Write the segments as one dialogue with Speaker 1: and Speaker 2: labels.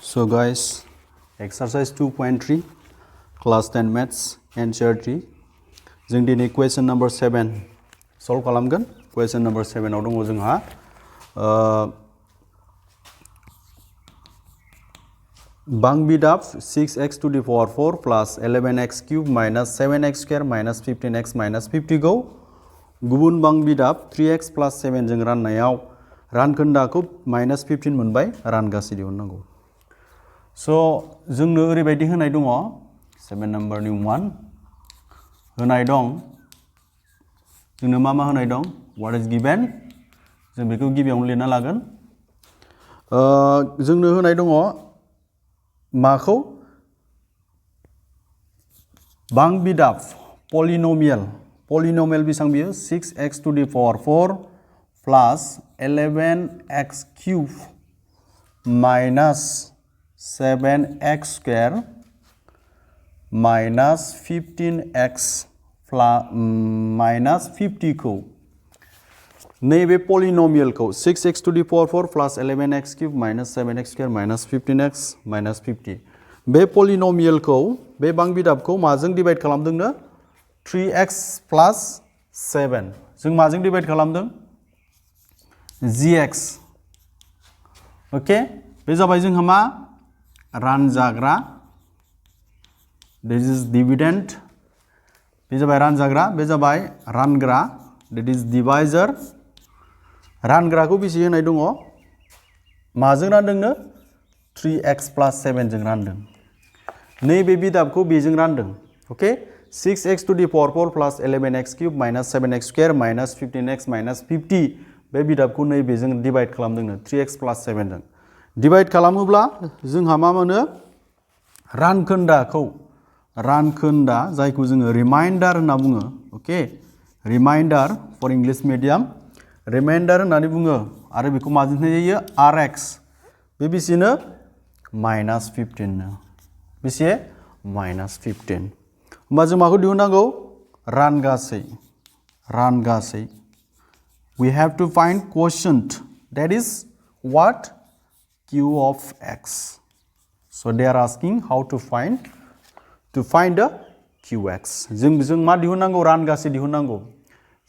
Speaker 1: So guys, exercise 2.3 class 10 Maths NCERT जों दिनै question number 7 solve खालामगोन. Question number 7 आव दङ जोंहा बांबिदाब 6x to the power 4 plus 11x cube minus 7x square minus 15x minus 50 खौ गुबुन बांबिदाब 3x plus 7 जों राननायाव रानखोन्दाखौ minus 15 मोनबाय, रानगासे दिहुननांगौ. So जोंनो ओरैबायदि होनाय दङ 7 number नि 1 होनाय दं. जोंनो मा होनाय दं? What is given? जों बेखौ गिबियावनो लिरना लागोन. जोंनो होनाय दङ माखौ? बांबिदाब पलिनोमियल बेसेबां बियो? 6x to the power 4 plus 11x cube minus 7x square minus 15x minus 50 खौ नैबे पलिनोमियल को 6x to the power 4 plus 11x cube minus 7x square minus 15x minus 50 बे पलिनोमियल को बे बांबिदाब को माजों डिवाइड खालामदोंनो 3x plus 7 जों माजों डिवाइड खालामदों gx ओके बे जाबाय जोंहा मा रानजाग्रा this is dividend बे जाबाय रानजाग्रा बे जाबाय रानग्रा that is divisor रानग्राखौ बेसे होनाय दङ माजों रानदोंनो 3x plus 7 जों रानदों नैबे बिदाबखौ बेजों रानदों okay 6x to the power 4 plus 11x cube minus 7x square minus 15x minus 50 बे बिदाबखौ नैबेजों डिवाइड खालामदोंनो 3x plus 7 जों डिवाइड खालामोब्ला जोंहा मा मोनो रानखोन्दा जायखौ जोङो रिमाइन्डार होनना बुङो okay reminder for English medium reminder होननानै बुङो आरो बेखौ माजों होनाय जायो rx बे बेसेनो -15 नो बेसे -15 होमबा जों माखौ दिहुननांगौ रानगासै we have to find quotient that is what q of x so they are asking how to find the qx जों मा दिहुननांगौ रानगासे दिहुननांगौ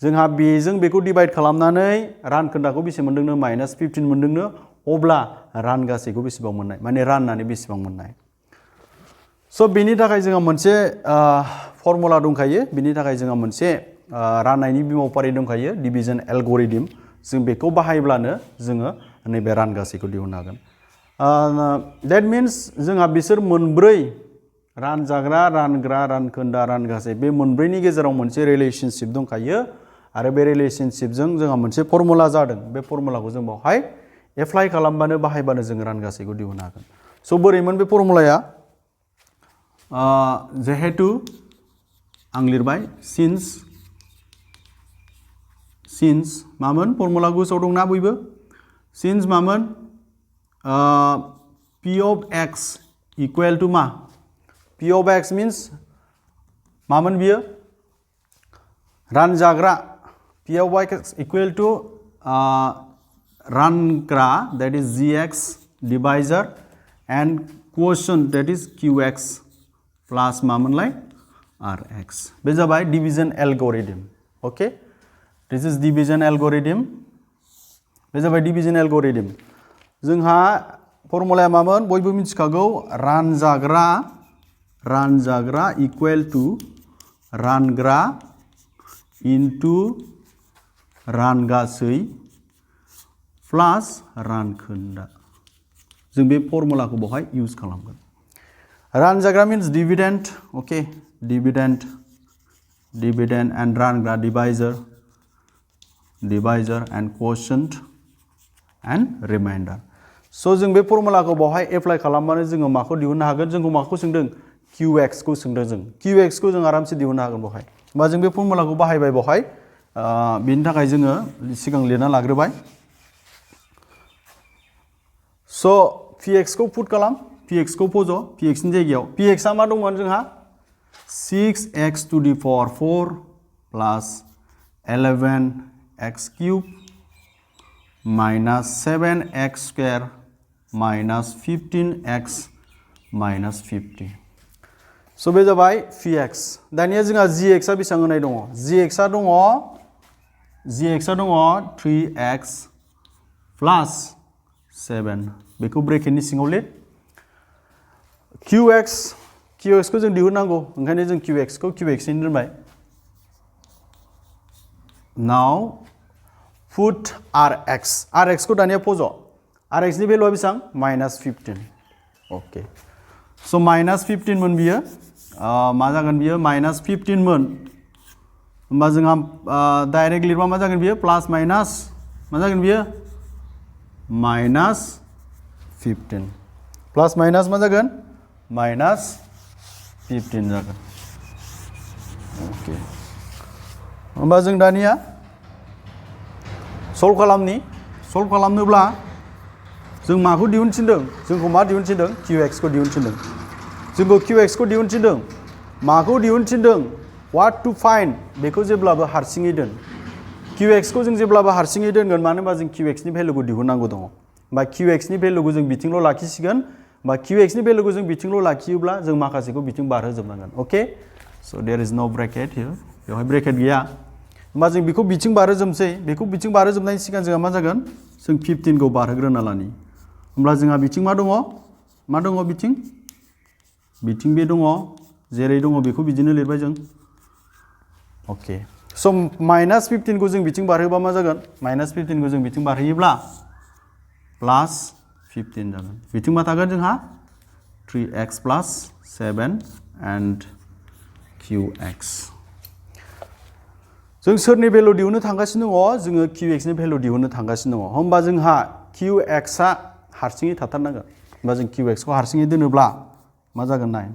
Speaker 1: जोंहा बेजों बेखौ डिवाइड खालामनानै रानखोन्दाखौ बेसे मोनदोंनो -15 मोनदोंनो अब्ला रानगासेखौ बेसेबां मोननाय माने राननानै बेसेबां मोननाय सो बेनि थाखाय जोंहा मोनसे फर्मुला दंखायो बेनि थाखाय जोंहा मोनसे राननायनि बिमावफारि दंखायो डिवीजन एल्गोरिथम जों बेखौ बाहायब्लानो जोङो नैबे रानगासेखौ दिहुननो हागोन दैट मीन्स जोंहा बिसोर मोनब्रै रानजाग्रा रानग्रा रानखोन्दा रानगासे बे मोनब्रैनि गेजेराव मोनसे रिलेशनशिप दंखायो आरो बे रिलेशनशिपजों जोंहा मोनसे फर्मुला जादों बे फर्मुलाखौ जों बावहाय एप्लाइ खालामबानो बाहायबानो जों रानगासेखौ दिहुननो हागोन सो बोरैमोन बे फर्मुलाया जिहेतु आं लिरबाय सिन्स मामोन फर्मुला गोसोआव दंना बयबो सिन्स मामोन p of x equal to मा p of x means मामोन बियो रानजाग्रा p of x equal to रानग्रा that is gx divisor and quotient that is qx plus मामोनलाय rx बे जाबाय division algorithm okay this is division algorithm बे जाबाय division algorithm जोंहा फर्मुलाया मामोन बयबो मिथिखागौ रानजाग्रा इक्वल टू रानग्रा इनटू रानगासै प्लस रानखोन्दा जों बे फर्मुलाखौ बावहाय इउज खालामगोन रानजाग्रा means dividend okay dividend and रानग्रा divisor and quotient and remainder so जों बे फर्मुलाखौ बावहाय एप्लाइ खालामबानो जोङो माखौ दिहुननो हागोन जोंखौ माखौ सोंदों qx खौ सोंदों जों qx खौ जों आरामसे दिहुननो हागोन बावहाय होमबा जों बे फर्मुलाखौ बाहायबाय बावहाय बेनि थाखाय जोङो सिगां लिरना लाग्रोबाय so px खौ पुट खालाम px खौ फज px नि जायगायाव px आ मा दंमोन जोंहा 6x to the power 4 plus 11x cube minus 7x square minus 15x minus 50. So बे जाबाय px. दानिया जोंहा gx आ बेसेबां होनाय दङ? gx आ दङ 3x plus 7. बेखौ ब्रेकेटनि सिङाव लिर. qx खौ जों दिहुननांगौ, ओंखायनो जों qx खौ qx नि दोनबाय. Now put rx खौ दानिया फज'. rx नि भेलुआ बेसेबां? minus 15. Okay. So minus 15 मोन बियो. मा जागोन बियो? minus 15 मोन. होमबा जोंहा डाइरेक्ट लिरबा मा जागोन बियो? प्लास माइनास मा जागोन बियो? minus 15. प्लास माइनास मा जागोन? minus 15 जागोन. Okay. होमबा जों दानिया सल्व खालामनोब्ला जों माखौ दिहुनथिनदों? जोंखौ मा दिहुनथिनदों? qx खौ दिहुनथिनदों. जोंखौ qx खौ दिहुनथिनदों. माखौ दिहुनथिनदों? what to find बेखौ जेब्लाबो हारसिङै दोन. qx खौ जों जेब्लाबो हारसिङै दोनगोन, मानो होनबा जों qx नि भेलुखौ दिहुननांगौ दङ. बा qx नि भेलुखौ जों बिथिंल' लाखिसिगोन. बा qx नि भेलुखौ जों बिथिंल' लाखियोब्ला जों माखासेखौ बिथिं बारहोजोबनांगोन. ओके? सो देयर इज नो ब्रेकेट हियर. बेवहाय ब्रेकेट गैया. होमबा जों बेखौ बिथिं बारहोजोबसै. बेखौ बिथिं बारहोजोबनायनि सिगां जोंहा मा जागोन? जों 15 खौ बारहोग्रोना लानि. होमब्ला जोंहा बिथिं मा दङ? मा दङ बिथिं? बिथिं बे दङ. जेरै दङ बेखौ बिदिनो लिरबाय जों. ओके. स' माइनास 15 खौ जों बिथिं बारहोबा मा जागोन? माइनास 15 खौ जों बिथिं बारहोयोब्ला प्लास 15 जागोन. बिथिं मा थागोन जोंहा? 3x plus 7 and qx. जों सोरनि भेलु दिहुननो थांगासिनो दङ? जोङो qx नि भेलु दिहुननो थांगासिनो दङ. होमबा जोंहा qx आ हारसिङै थाथारनांगोन. होमबा जों qx खौ हारसिङै दोनोब्ला मा जागोन नाय?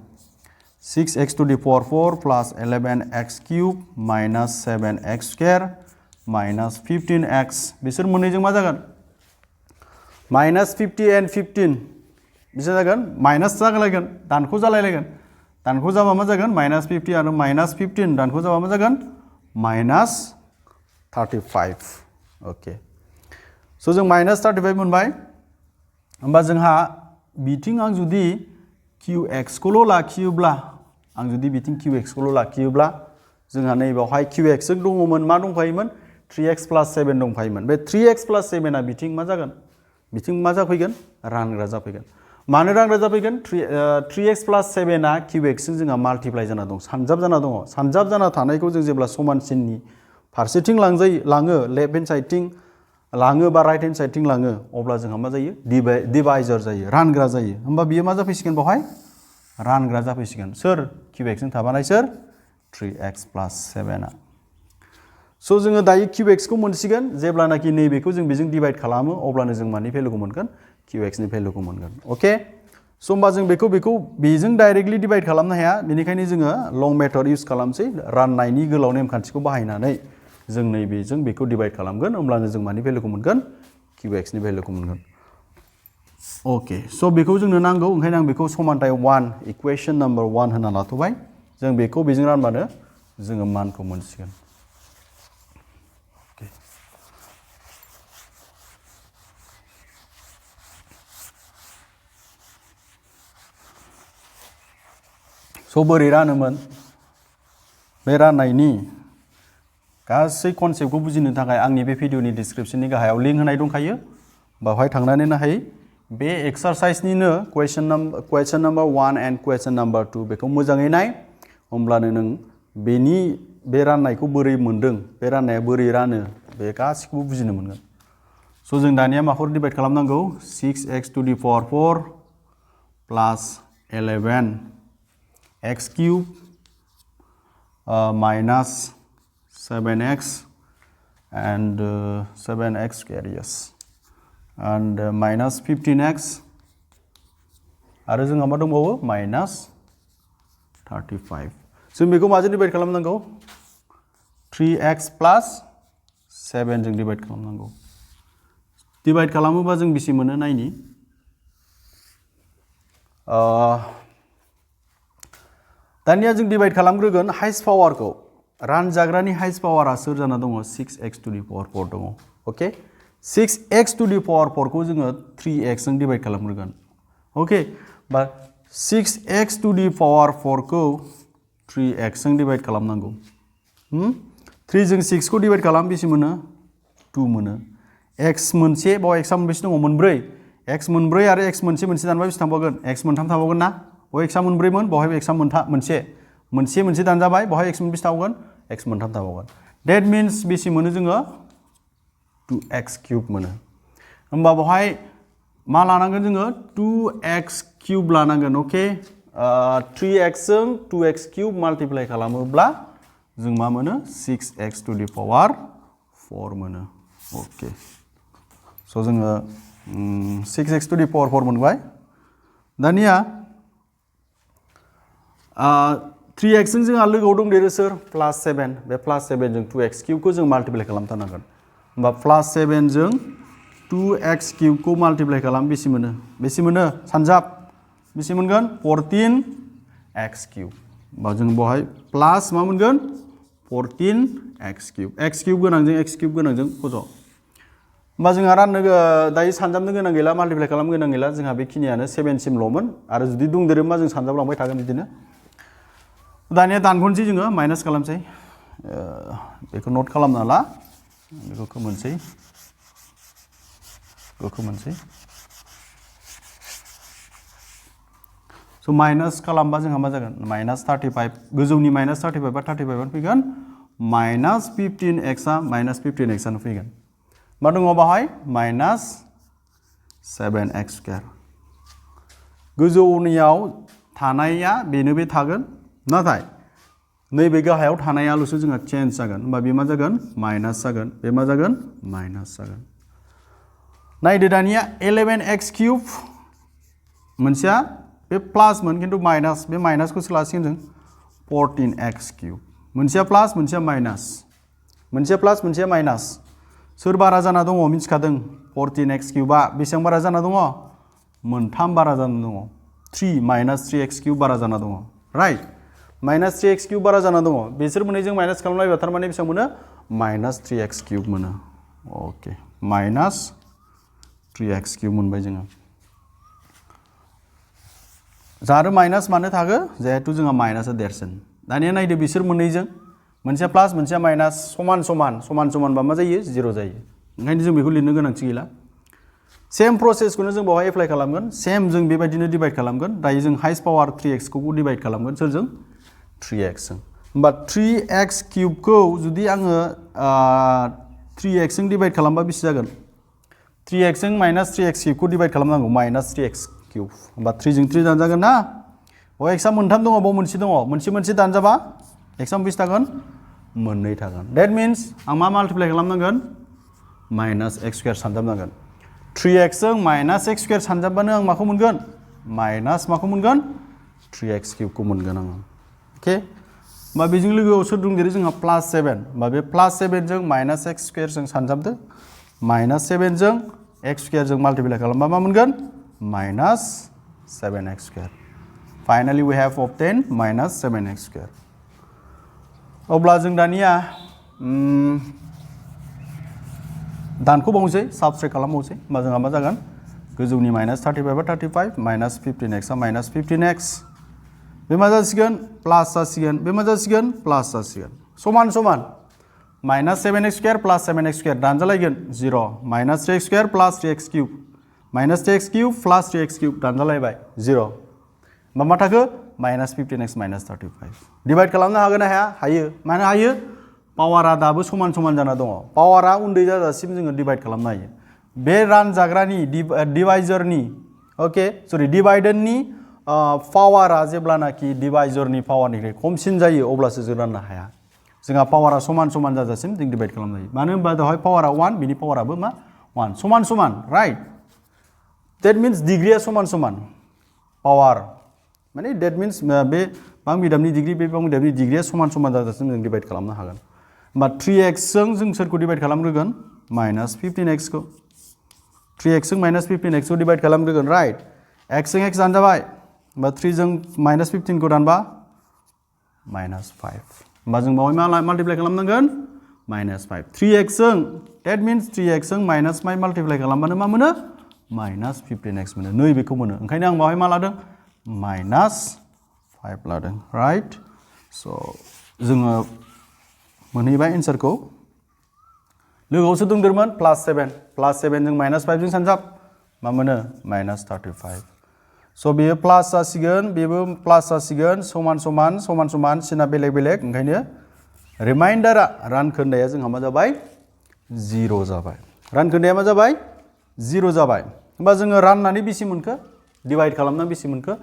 Speaker 1: 6x to the power 4 plus 11x cube minus 7x square minus 15x. बिसोर मोननैजों मा जागोन? minus 50 and 15. बिसोर जागोन माइनास जालायगोन, दानख' जालायगोन. दानख' जाबा मा जागोन? minus 50 आरो minus 15 दानख' जाबा मा जागोन? minus 35. ओके. स' जों minus 35 मोनबाय. होमबा जोंहा बिथिं आं जुदि qx खौल' लाखियोब्ला, बिथिं qx खौल' लाखियोब्ला जोंहा नैबावहाय qx जों दङमोन, मा दंफायोमोन? 3x plus 7 दंफायोमोन. बे 3x plus 7 आ बिथिं मा जागोन? बिथिं मा जाफैगोन? रानग्रा जाफैगोन. मानो रानग्रा जाफैगोन? 3x plus 7 आ qx जों जोंहा माल्टिप्लाइ जाना दं, सानजाब जाना दङ. सानजाब जाना थानायखौ जों जेब्ला समानसिननि फारसेथिं लाङो, लेफ्ट हेन्ड साइडथिं लाङो बा राइट हेन्ड साइडथिं लाङो, अब्ला जोंहा मा जायो? डिवाइजार जायो, रानग्रा जायो. होमबा बियो मा जाफैसिगोन बेवहाय? रानग्रा जाफैसिगोन. सोर? qx जों थाबानाय सोर? 3x plus 7 आ. स' जोङो दायो qx खौ मोनसिगोन. जेब्लानाखि नैबेखौ जों बेजों डिभाइड खालामो, अब्लानो जों मानि भेलुखौ मोनगोन? qx नि भेलुखौ मोनगोन. ओके? स' होमबा जों बेखौ बेजों डाइरेक्टलि डिभाइड खालामनो हाया. बेनिखायनो जोङो लं मेथड इउज खालामसै. राननायनि गोलाव नेमखान्थिखौ बाहायनानै जों नैबेजों बेखौ डिभाइड खालामगोन. होमब्लानो जों मानि भेलुखौ मोनगोन? qx नि भेलुखौ मोनगोन. ओके. स' बेखौ जोंनो नांगौ, ओंखायनो आं बेखौ समानथाय 1, इकुवेशन नम्बर 1 होना लाथ'बाय. जों बेखौ बेजों रानबानो जोङो मानखौ मोनसिगोन. स' बोरै रानोमोन? बे राननायनि गासै कनसेप्टखौ बुजिनो थाखाय आंनि बे भिडिअनि डिसक्रिपशननि गाहायाव लिंक होनाय दंखायो. बावहाय थांनानै नायहै. बे एक्सारसाइजनिनो कुवेश्चन नम्बर 1 एन्ड कुवेश्चन नम्बर 2 बेखौ मोजाङै नाय. होमब्लानो नों बे राननायखौ बोरै मोन्दों, बे राननाया बोरै रानो, बे गासिखौबो बुजिनो मोनगोन. स' जों दानिया माखौ डिभाइड खालामनांगौ? 6x to the power 4 plus 11x cube minus 7x and 7x square, yes, and minus 15x आरो जोंहा मा दंबावो? minus 35. जों बेखौ माजों डिभाइड खालामनांगौ? 3x plus 7 जों डिभाइड खालामनांगौ. डिभाइड खालामोबा जों बेसे मोनो नायनि. दानिया जों डिभाइड खालामग्रोगोन हाइस्ट पावारखौ. रानजाग्रानि हाइस्ट पावारा सोर जाना दङ? 6x to the power 4 दङ. Okay? 6x to the power 4 खौ जोङो 3x जों डिवाइड खालामग्रोगोन ओके बा 6x to the power 4 खौ 3x जों डिवाइड खालामनांगौ 3 जों 6 खौ डिवाइड खालाम बेसे मोनो 2 मोनो x मोनसे बाव x आ मोनबेसे दङ मोनब्रै x मोनब्रै आरो x मोनसे दानबा बेसे थांबावगोन x मोनथाम थाबावगोन ना बाव x आ मोनब्रैमोन बावहाय x आ मोनसे दानजाबाय बावहाय x मोनबेसे थाबावगोन x मोनथाम थाबावगोन that means बेसे मोनो जोङो 2x cube मोनो होमबा बावहाय मा लानांगोन जोङो 2x cube लानांगोन ओके 3x जों 2x cube माल्टिप्लाइ खालामोब्ला जों मा मोनो 6x to the power 4 मोनो ओके स' जोङो 6x to the power 4 मोनबाय दानिया 3x जों जोंहा लोगोआव दंदेरो सोर प्लास 7 बे प्लास 7 जों 2x cube खौ जों माल्टिप्लाइ खालामथारनांगोन होमबा प्लास 7 जों 2x cube खौ माल्टिप्लाइ खालाम बेसे मोनो सानजाब बेसे मोनगोन 14x cube होमबा जों बेवहाय प्लास मा मोनगोन 14x cube x cube गोनांजों x cube गोनांजों फज' होमबा जोंहा राननो दायो सानजाबनो गोनां गैला माल्टिप्लाइ खालामनो गोनां गैला जोंहा बेखिनियानो 7 सिमल'मोन आरो जुदि दंदेरोबा जों सानजाबलांबाय थागोन बिदिनो दानिया दानख'नोसै जोङो माइनास खालामसै बेखौ नट खालामना ला बेखौ खोमोनसै स' माइनास खालामबा जोंहा मा जागोन माइनास 35 गोजौनि माइनास 35 बा 35 आनो फैगोन माइनास 15x आ माइनास 15x आनो फैगोन मा दङ बाहाय माइनास 7x स्क्वायर गोजौनियाव थानाया बेनो बे थागोन नाथाय नैबे गाहायाव थानायाल'सो जोंहा चेन्ज जागोन होमबा बे मा जागोन माइनास जागोन बे मा जागोन माइनास जागोन नायदो दानिया 11x क्यूब मोनसेया बे प्लासमोन खिन्थु माइनास बे माइनासखौ सोलासिगोन जों 14x क्यूब मोनसेया प्लास मोनसेया माइनास मोनसेया प्लास मोनसेया माइनास सोर बारा जाना दङ मिथिखादों 14x क्यूबआ बेसेबां बारा जाना दङ मोनथाम बारा जाना दङ 3 माइनास 3x क्यूब बारा जाना दङ राइट माइनास 3x क्यूब बारा जाना दङ बेसोर मोननैजों माइनास खालामलायबा थारमाने बेसेबां मोनो माइनास 3x क्यूब मोनो ओके माइनास 3x क्यूब मोनबाय जोङो जारो माइनास मानो थागो जिहेतु जोंहा माइनासआ देरसिन दानिया नायदो बिसोर मोननैजों मोनसेया प्लास मोनसेया माइनास समान बा मा जायो 0 जायो ओंखायनो जों बेखौ लिरनो गोनांथि गैला सेम प्रसेसखौनो जों बेवहाय एप्लाइ खालामगोन सेम जों बेबायदिनो डिवाइड खालामगोन दायो जों हाइस्ट पावार 3x खौ डिवाइड खालामगोन सोरजों 3x जों होमबा 3x क्यूबखौ जुदि आङो 3x जों डिवाइड खालामबा बेसे जागोन 3x जों माइनास 3x क्यूबखौ डिवाइड खालामनांगौ माइनास 3x क्यूब होमबा 3 जों 3 दानजागोन ना बाव x आ मोनथाम दङ बाव मोनसे दङ मोनसे दानजाबा x आ बेसे थागोन मोननै थागोन that means आं मा माल्टिप्लाइ खालामनांगोन माइनास x स्क्वायर सानजाबनांगोन 3x जों माइनास x स्क्वायर सानजाबबानो आं माखौ मोनगोन माइनास माखौ मोनगोन 3x क्यूबखौ मोनगोन आङो ओके होमबा बेजों लोगोआव सोर दंदेरो जोंहा प्लास 7 होमबा बे प्लास 7 जों माइनास x स्क्वायर जों सानजाबदो माइनास 7 जों x स्क्वायर जों माल्टिप्लाइ खालामबा मा मोनगोन minus 7x square. Finally, we have obtained minus 7x square. अब्ला जों दानिया दानखौ बावनोसै साबस्ट्रेक्ट खालामबावनोसै होमबा जोंहा मा जागोन गोजौनि माइनास 35 बा 35 माइनास 15x आ माइनास 15x बे मा जासिगोन प्लास जासिगोन बे मा जासिगोन प्लास जासिगोन समान minus 7x square plus 7x square दानजालायगोन 0 minus 3x square plus 3x cube minus 3x cube plus 3x cube दानजालायबाय 0 होमबा मा थाखो माइनास 15x माइनास 35 डिवाइड खालामनो हागोन ना हाया हायो मानो हायो पावारा दाबो समान जाना दङ पावारा उन्दै जाजासिम जोङो डिवाइड खालामनो हायो बे रानजाग्रानि डिवाइजरनि ओके सरि डिवाइडरनि पावारा जेब्लानाखि डिवाइजरनि पावारनिफ्राय खमसिन जायो अब्लासो जों राननो हाया जोंहा पावारा समान जाजासिम जों डिवाइड खालामनो हायो मानो होनबा दहाय पावारा 1 बिनि पावाराबो मा 1 समान राइट that means डिग्रीया समान पावार माने that means बे बां बिदामनि डिग्री बे बां बिदामनि डिग्रीया समान जाजासिम जों डिवाइड खालामनो हागोन होमबा 3x जों सोरखौ डिवाइड खालामग्रोगोन माइनास 15x खौ 3x जों माइनास 15x खौ डिवाइड खालामग्रोगोन राइट x जों x दानजाबाय होमबा 3 जों माइनास 15 खौ दानबा माइनास 5 होमबा जों बावहाय मा माल्टिप्लाइ खालामनांगोन माइनास 5 3x जों That means 3x जों माइनास 5 माल्टिप्लाइ खालामबानो मा मोनो माइनास 15x मोनो नै बेखौ मोनो ओंखायनो आं बाहाय मा लादों माइनास 5 लादों राइट स' जोङो मोनहैबाय एन्सारखौ लोगोआवसो दंदोंमोन प्लास 7 जों माइनास 5 जों सानजाब मा मोनो माइनास 35 स' बेयो प्लास जासिगोन बेबो प्लास जासिगोन समान समान समान समान सिना बेलेग बेलेग ओंखायनो रिमाइन्डारा रानखोन्दाया जोंहा मा जाबाय 0 जाबाय रानखोन्दाया मा जाबाय 0 जाबाय होमबा जोङो राननानै बेसे मोनखो डिवाइड खालामनानै बेसे मोनखो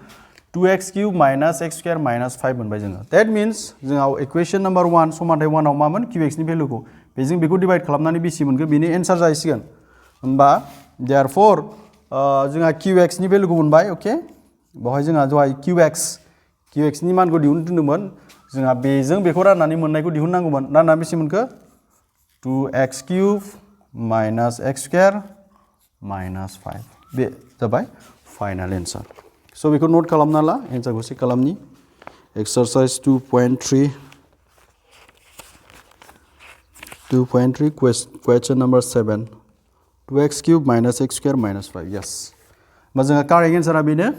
Speaker 1: 2x cube minus x square minus 5 मोनबाय जोङो दैट मीन्स जोंहा इक्वेशन नम्बर 1 समानथाय 1 आव मामोन qx नि भेलुखौ बेजों बेखौ डिवाइड खालामनानै बेसे मोनखो बेनि एन्सार जाहैसिगोन होमबा देयरफॉर जोंहा qx नि भेलुखौ मोनबाय ओके बेवहाय जोंहा दहाय qx नि मानखौ दिहुननो दोन्दोंमोन जोंहा बेजों बेखौ राननानै मोननायखौ दिहुननांगौमोन राननानै बेसे मोनखो 2x cube minus x square minus 5 बे जाबाय फाइनल एन्सार स' बेखौ नोट खालामना ला एन्सारखौ check खालामनि exercise 2.3 question number 7 2x cube minus x square minus 5 yes होमबा जोंहा कारेक्ट एन्सारा बेनो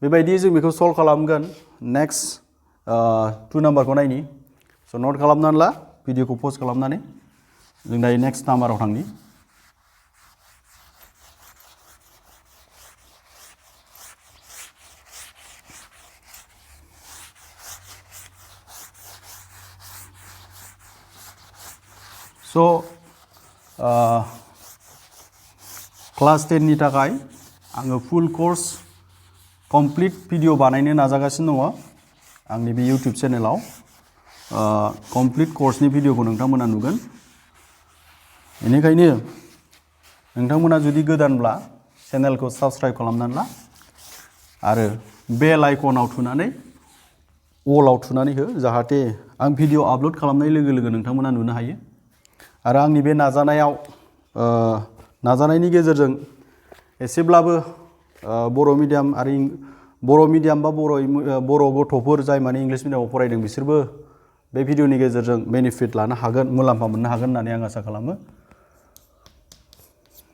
Speaker 1: बेबायदि जों बेखौ सल्भ खालामगोन नेक्स्ट 2 नाम्बारखौ नायनि स' नोट खालामनानै ला भिडिअखौ पज खालामनानै जों दायो नेक्स्ट नाम्बाराव थांनि स' क्लास 10 नि थाखाय आङो फुल कोर्स कमप्लिट भिडिअ बानायनो नाजागासिनो दङ आंनि बे इउटिउब चेनेलाव कमप्लिट कोर्सनि भिडिअखौ नोंथांमोना नुगोन बेनिखायनो नोंथांमोना जुदि गोदानब्ला चेनेलखौ साबस्क्राइब खालामनानै ला आरो बेल आइकनाव थुनानै अलाव थुनानै हो जाहाथे आं भिडिअ आपल'ड खालामनाय लोगो लोगो नोंथांमोना नुनो हायो आरो आंनि बे नाजानायनि गेजेरजों एसेब्लाबो बर' मिडियाम आरो बर' मिडियाम बा बर' गथ'फोर जाय माने इंलिश मिडियामाव फरायदों बिसोरबो बे भिडिअनि गेजेरजों बेनिफिट लानो हागोन मुलाम्फा मोननो हागोन होननानै आं आसा खालामो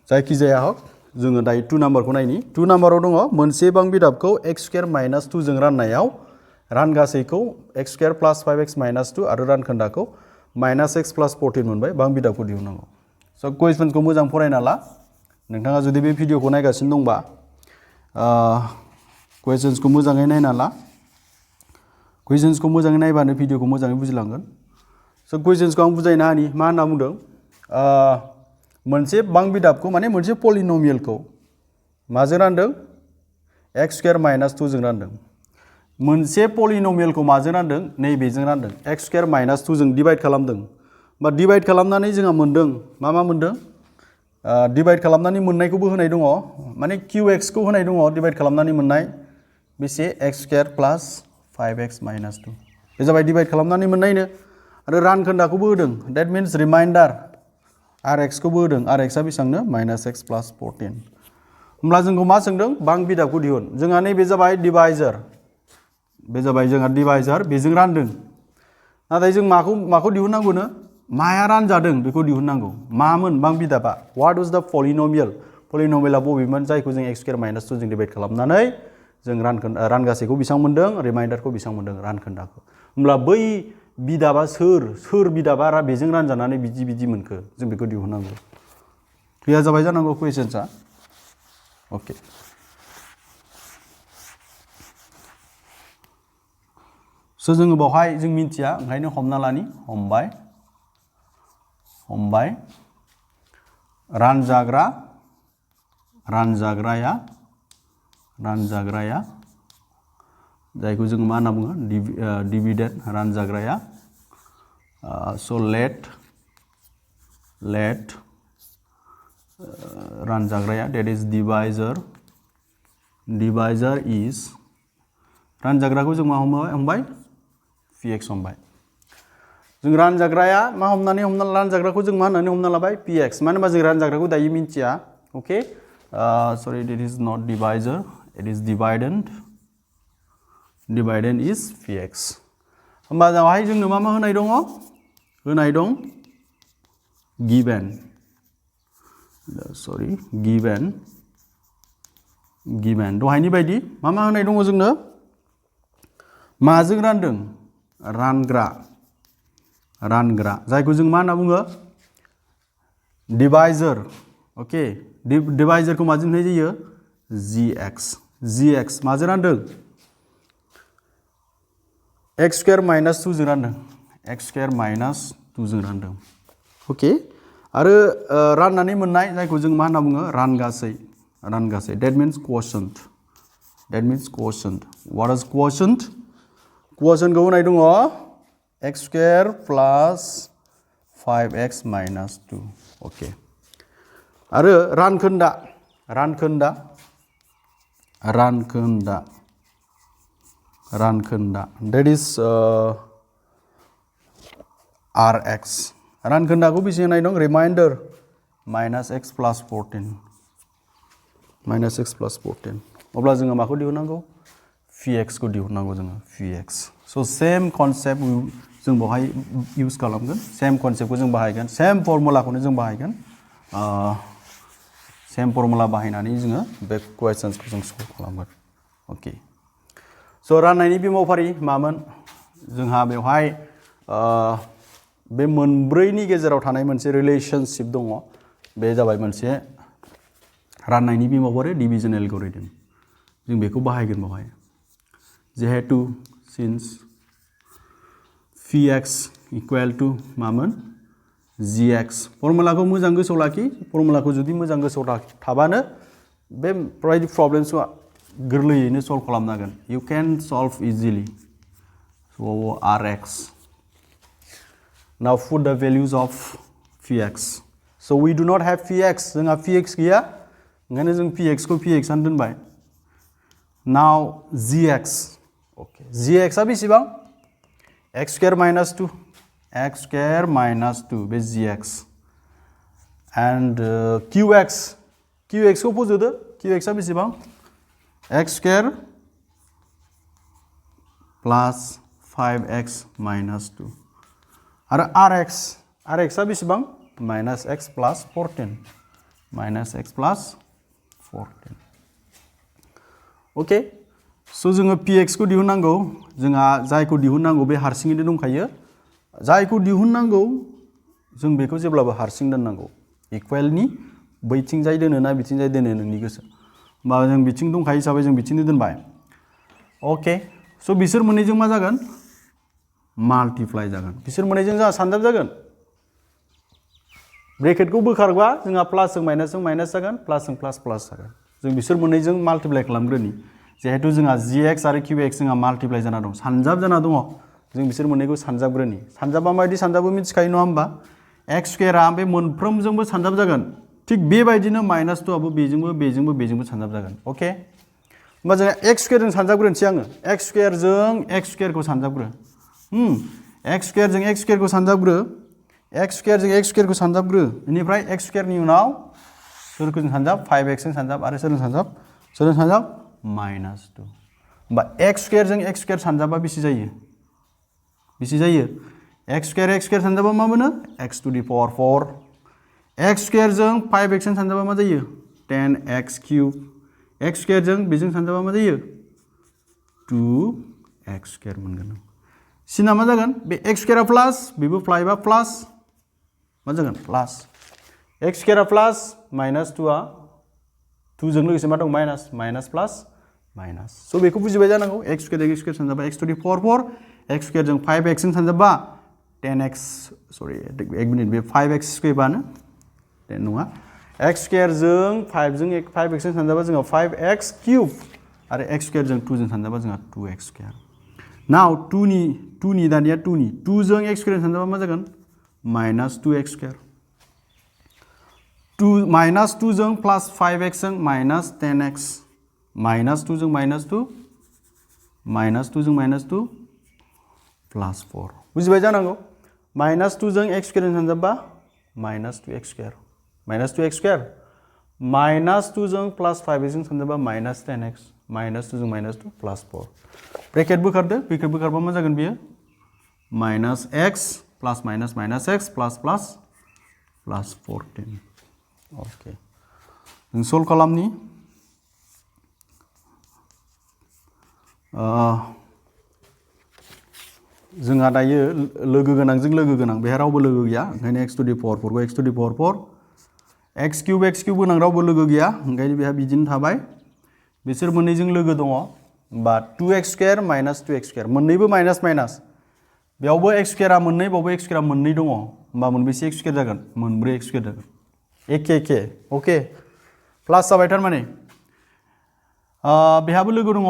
Speaker 1: जायखिजाया हक जोङो दायो 2 नाम्बारखौ नायनि 2 नाम्बाराव दङ मोनसे बां बिदाबखौ x स्क्वायर माइनास 2 जों राननायाव रानगासैखौ x स्क्वायर प्लास 5x माइनास 2 आरो रानखोन्दाखौ माइनास x प्लास 14 मोनबाय बां बिदाबखौ दिहुननांगौ स' कुइसनखौ मोजां फरायना ला नोंथाङा जुदि बे भिडिअखौ नायगासिनो दंबा कुइसन्सखौ मोजाङै नायना ला कुइसन्सखौ मोजाङै नायबानो भिडिअखौ मोजाङै बुजिलांगोन स' कुइसन्सखौ आं बुजायना होनि मा होनना बुंदों मोनसे बां बिदाबखौ माने मोनसे पलिनोमियेलखौ माजों रानदों x स्क्वायर माइनास 2 जों रानदों मोनसे पलिनोमियेलखौ माजों रानदों नैबेजों रानदों x स्क्वायर माइनास 2 जों डिवाइड खालामदों बा डिवाइड खालामनानै जोंहा मोनदों मा मोनदों डिवाइड खालामनानै मोननायखौबो होनाय दङ माने qx खौ होनाय दङ डिवाइड खालामनानै मोननाय बेसे x स्क्वायर प्लास 5x माइनास 2 बे जाबाय डिवाइड खालामनानै मोननायनो आरो रानखोन्दाखौबो होदों दैट मिन्स रिमाइन्डार rx खौबो होदों rx आ बेसेबांनो माइनास x प्लास 14 होमब्ला जोंखौ मा सोंदों बां बिदाबखौ दिहुन जोंहा नैबे जाबाय डिवाइजार बे जाबाय जोंहा डिवाइजार बेजों रानदों नाथाय जों माखौ दिहुननांगौनो माया रानजादों बेखौ दिहुननांगौ मामोन बां बिदाबा व्हाट वाज द पलिनोमियेला बबेमोन जायखौ जों x स्क्वायर माइनास 2 जों डिवाइड खालामनानै जों रानगासैखौ बेसेबां मोनदों रिमाइन्डारखौ बेसेबां मोनदों रानखोन्दाखौ होमब्ला बै बिदाबा सोर बिदाबा बेजों रानजानानै बिदि मोनखो जों बेखौ दिहुननांगौ क्लियार जाबाय जानांगौ कुइसन्सआ अके स' जोङो बावहाय जों मिन्थिया ओंखायनो हमना लानि हमबाय रानजाग्राया जायखौ जों मा होनना बुङो डिविडेन्ड रानजाग्राया स' लेट रानजाग्राया डेट इज डिवाइजार इज रानजाग्राखौ जों मा हमबाय px हमबाय जों रानजाग्राया मा रानजाग्राखौ जों मा होननानै हमना लाबाय px मानो होनबा जों रानजाग्राखौ दायो मिन्थिया ओके सरि that is not डिवाइजार it is डिवाइडेन्ड is px होमबा बेवहाय जोंनो मा होनाय दं given sorry given दहायनि बायदि मा होनाय दङ जोंनो माजों रानदों रानग्रा जायखौ जों मा होनना बुङो डिवाइजर ओके डिवाइजरखौ माजों होनाय जायो gx माजों रानदों x square minus 2 जों रानदों x square minus 2 जों रानदों ओके आरो राननानै मोननाय जायखौ जों मा होनना बुङो रानगासै that means quotient what is quotient खौ होनाय दङ x square plus 5x minus 2 okay आरो रानखोन्दा that is rx रानखोन्दाखौ बेसे होनाय दं रिमाइन्डार minus x plus 14 अब्ला जोङो माखौ दिहुननांगौ px खौ दिहुननांगौ जोङो px so same concept जों बेवहाय यूज खालामगोन सेम कनसेप्टखौ जों बाहायगोन सेम फर्मुलाखौनो जों बाहायगोन सेम फर्मुला बाहायनानै जोङो बे क्वेश्चन्सखौ जों सल्व खालामगोन ओके स राननायनि बिमावफारि मामोन जोंहा बेवहाय बे मोनब्रैनि गेजेराव थानाय मोनसे रिलेशनशिप दङ बे जाबाय मोनसे राननायनि बिमावफारि डिवीजन एल्गोरिथम जों बेखौ बाहायगोन बेवहाय जिहेतु सिन्स px इक्वल टू मामोन gx फर्मुलाखौ मोजां गोसोआव लाखि फर्मुलाखौ जुदि मोजां गोसोआव थाबानो बे बायदि प्रब्लेम्सखौ गोरलैयैनो सल्व खालामनो हागोन you can solve easily so rx now put the values of px so we do not have px जोंहा px गैया ओंखायनो जों px खौ px आनो दोनबाय now gx okay gx आ बेसेबां x square minus 2 बे gx and qx खौ फोजोदो qx आ बेसेबां x square plus 5x minus 2 आरो rx आ बेसेबां minus x plus 14 okay so जोङो px खौ दिहुननांगौ जोंहा जायखौ दिहुननांगौ बे हारसिङैनो दंखायो जायखौ दिहुननांगौ जों बेखौ जेब्लाबो हारसिं दोननांगौ इक्वेलनि बैथिंजाय दोनो ना बिथिंजाय दोनो नोंनि गोसो होमबा जों बिथिं दंखायो हिसाबै जों बिथिंनो दोनबाय ओके स बिसोर मोननैजों मा जागोन माल्टिप्लाइ जागोन बिसोर मोननैजों जोंहा सानजाब जागोन ब्रेकेटखौ बोखारबा जोंहा प्लासजों माइनासजों माइनास जागोन प्लासजों प्लास जागोन जों बिसोर मोननैजों माल्टिप्लाइ खालामग्रोनि जिहेतु जोंहा gx आरो qx जोंहा माल्टिप्लाइ जाना दं सानजाब जाना दङ जों बिसोर मोननैखौ सानजाबग्रोनि सानजाबा माबायदि सानजाबो मिथिखायो नङा होमबा x स्क्वायरआ बे मोनफ्रोमजोंबो सानजाब जागोन थिग बेबायदिनो माइनास 2 आबो बेजोंबो सानजाब जागोन ओके होमबा जों x स्क्वायरजों सानजाबग्रोनोसै आङो x स्क्वायरजों x स्क्वायरखौ सानजाबग्रो x स्क्वायरजों x स्क्वायरखौ सानजाबग्रो बेनिफ्राय x स्क्वायरनि उनाव सोरखौ जों सानजाब 5x जों सानजाब आरो सोरजों सानजाब minus 2 होमबा x स्क्वायरजों x स्क्वायर सानजाबा बेसे जायो x स्क्वायर सानजाबा मा मोनो x to the power 4 x स्क्वायरजों 5x जों सानजाबा मा जायो 10x cube x स्क्वायरजों बेजों सानजाबा मा जायो 2x स्क्वायर मोनगोन सिना मा जागोन बे x स्क्वायरआ प्लास बेबो फ्लाइबा प्लास मा जागोन प्लास x स्क्वायरआ प्लास माइनास 2 आ 2 जों लोगोसे मा दं माइनास प्लास माइनास स बेखौ बुजिबाय जानांगौ x स्क्वायर सानजाबा x to the power 4 x square जों 5x जों सानजाबा 10x सरि एक मिनिट बे 5x स्क्वायर बानो 10 नङा x स्क्वायर जों 5x जों सानजाबा जोंहा 5x क्यूब आरो x स्क्वायर जों 2 जों सानजाबा जोंहा 2x स्क्वायर नाउ 2 नि दानिया 2 जों x स्क्वायर सानजाबा मा जागोन माइनास 2x स्क्वायर 2 जों प्लस 5x जों माइनास 10x माइनास 2 जों माइनास 2 प्लस 4 बुझिबाय जानांगौ माइनास 2 जों x स्क्वायर सानजाबा माइनास 2x स्क्वायर माइनास 2 जों प्लस 5x जों सानजाबा माइनास 10x माइनास 2 जों माइनास 2 प्लस 4 ब्रेकेट बोखारबा मा जागोन बियो minus x plus minus x plus plus 14. Okay. जों सल्व खालामनि जोंहा दायो लोगो गोनांजों लोगो गोनां बेहा रावबो लोगो गैया ओंखायनो x to the power 4 खौ x to the power 4 x cube गोनां रावबो लोगो गैया ओंखायनो बेहा बिदिनो थाबाय बिसोर मोननैजों लोगो दङ बा 2x square minus 2x square मोननैबो माइनास माइनास बेयावबो x square आ मोननै बावबो x square आ मोननै दङ होमबा मोनबेसे x square जागोन मोनब्रै x square जागोन एखे ओके प्लास जाबाय थारमाने बेहाबो लोगो दङ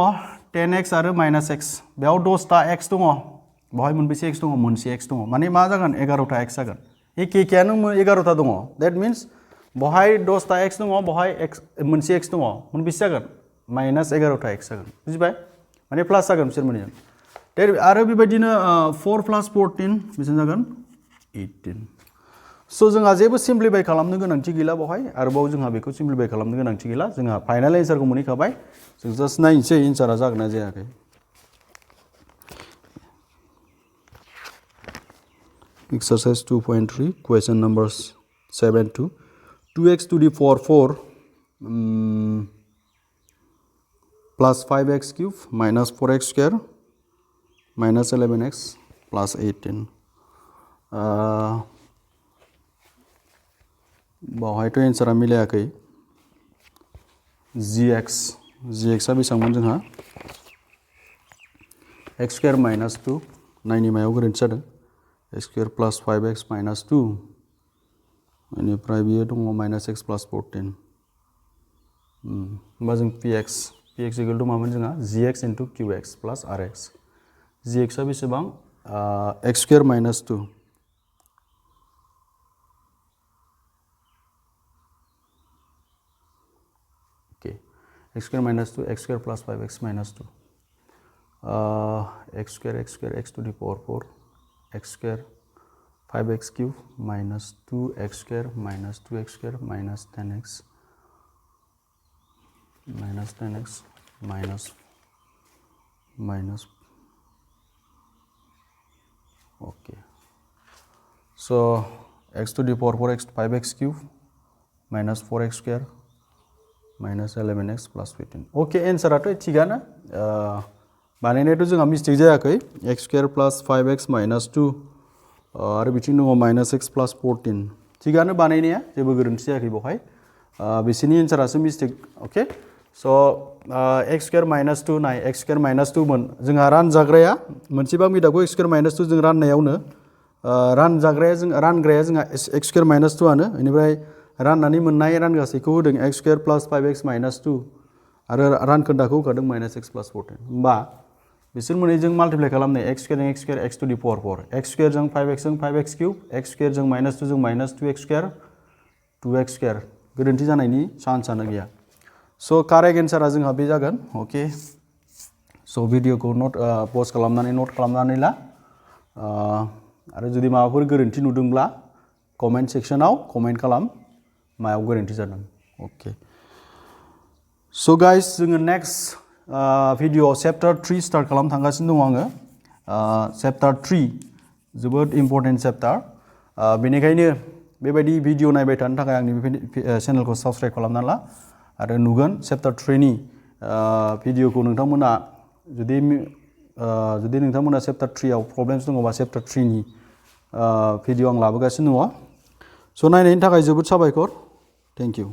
Speaker 1: 10x आरो -x बेयाव 10टा x दङ बहाय मोनबेसे x दङ मोनसे x दङ माने मा जागोन 11टा x जागोन एखेयानो 11टा दङ दैट मीन्स बहाय 10टा x दङ बहाय मोनसे x दङ मोनबेसे जागोन -11टा x जागोन बुजिबाय माने प्लास जागोन बिसोर मोननैजों आरो बेबायदिनो 4 + 14 बेसेबां जागोन 18 सो जोंहा जेबो सिम्प्लिफाइ खालामनो गोनांथि गैला बहाय आरोबाव जोंहा बेखौ सिम्प्लिफाइ खालामनो गोनांथि गैला जोंहा फाइनाल एन्सारखौ मोनहैखाबाय जों जास्ट नायनोसै एन्सारा जागोन ना जायाखै Exercise 2.3 question numbers 7 to 2x to the power 4 plus 5x cube minus 4x square minus 11x plus 18 बावहायथ' एन्सारा मिलायाखै gx आ बेसेबांमोन जोंहा x square minus 2 नायनि मायाव गोरोन्थि जादों x square plus 5x minus 2 बेनिफ्राय बियो दङ -x plus 14 होमबा जों px equal to मामोन जोंहा gx into qx plus rx gx आ बेसेबां x square minus 2 x square minus 2 x square plus 5x minus 2 x square x to the power 4 x square 5x cube minus 2x square minus 2x square minus 10x minus okay so x to the power 4 x 5x cube minus 4x square minus 11x plus 15 okay एन्साराथ' थिगानो बानायनायाथ' जोंहा mistake जायाखै x square plus 5x minus 2 आरो बिथिं दङ -x plus 14 थिगानो बानायनाया जेबो गोरोन्थि जायाखै बहाय बिसोरनि एन्सारासो मिस्टेक अके स' x square minus 2 नाय x square minus 2 मोन जोंहा रानजाग्राया मोनसेबा मिदाखौ x square minus 2 जों राननायावनो रानग्राया जोंहा x square minus 2 आनो बेनिफ्राय राननानै मोननाय रानगासैखौ होदों x square plus 5x minus 2 आरो रानखोन्दाखौ होखादों -x plus 14 होमबा बिसोर मोननैजों माल्टिप्लाइ खालामनाय x square x to the power 4 x square जों 5x जों 5x cube x square जों -2 जों -2x square 2x square गोरोन्थि जानायनि चान्सआनो गैया स' कारेक्ट एन्सारा जोंहा बे जागोन अके स' भिडिअखौ पज खालामनानै नट खालामनानै ला आरो जुदि माबाफोर गोरोन्थि नुदोंब्ला कमेन्ट सेक्सनाव कमेन्ट खालाम मायाव गोरोन्थि जादों अके स' गाइस जोङो नेक्स्ट भिडिअ चेप्टार 3 स्टार्ट खालामनो थांगासिनो दङ आङो चेप्टार 3 जोबोद इम्पर्टेन्ट चेप्टार बेनिखायनो बेबायदि भिडिअ नायबाय थानो थाखाय आंनि बे चेनेलखौ साबस्क्राइब खालामना ला आरो नुगोन चेप्टार 3नि भिडिअखौ नोंथांमोना जुदि नोंथांमोना चेप्टार 3 आव प्रब्लेम्स दङबा चेप्टार 3नि भिडिअ आं लाबोगासिनो दङ स' नायनायनि थाखाय जोबोद साबायखर थेंक इउ